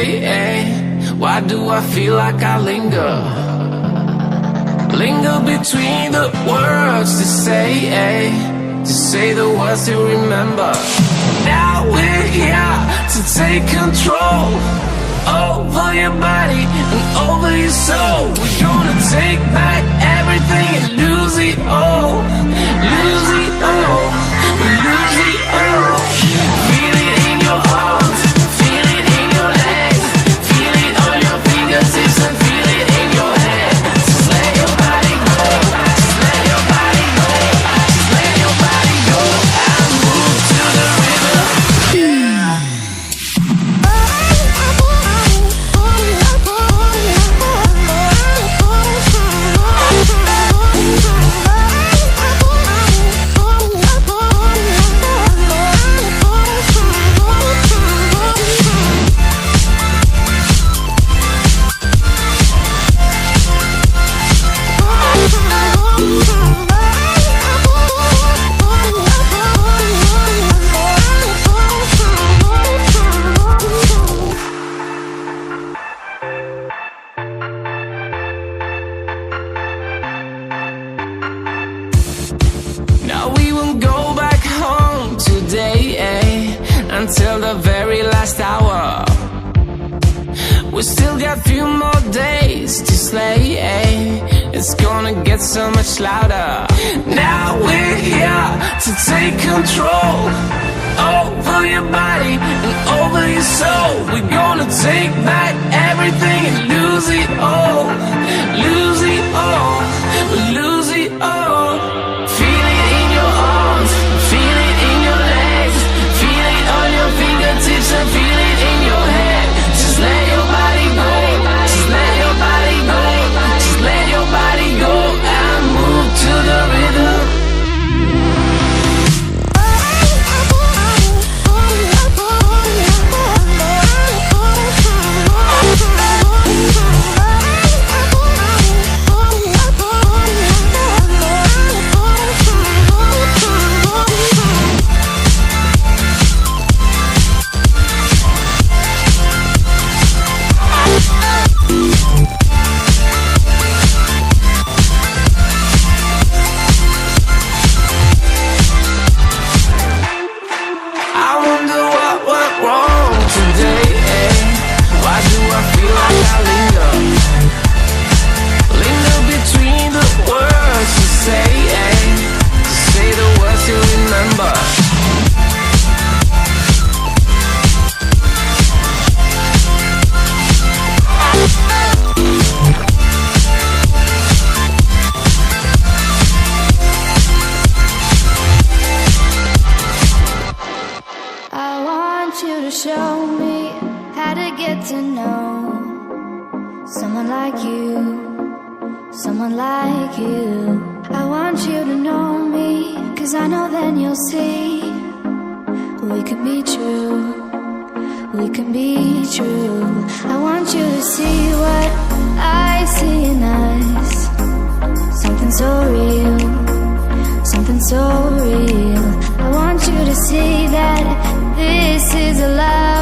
today, why do I feel like I linger? Linger between the words to say the words to remember. Now we're here to take control over your body and over your soul. We're gonna take back everything and lose it all. Lose it all. Lose it all. Feel it in your arms, feel it in your legs, feel it on your fingertips and feel it in your head. Just let your body go, just let your body go, just let your body go and move to the rhythm. Now we won't go back home today, until the very last hour. We still got few more days to slay, it's gonna get so much louder. Now we're here to take control over your body and over your soul. We're gonna take back everything and lose it all. Lose it all, lose it all. Feel it in your arms, feel it in your legs, feel it on your fingertips and feel it in your head. Just let your body go, just let your body go, just let your body go and move to the rhythm. I wonder what went wrong today, why do I feel like I linger? Linger between the words to say the words to remember. I want you to show me how to get to know someone like you, someone like you. I want you to know me, 'cause I know then you'll see we can be true, we can be true. I want you to see what I see in us, something so real, something so real. I want you to see that this is a love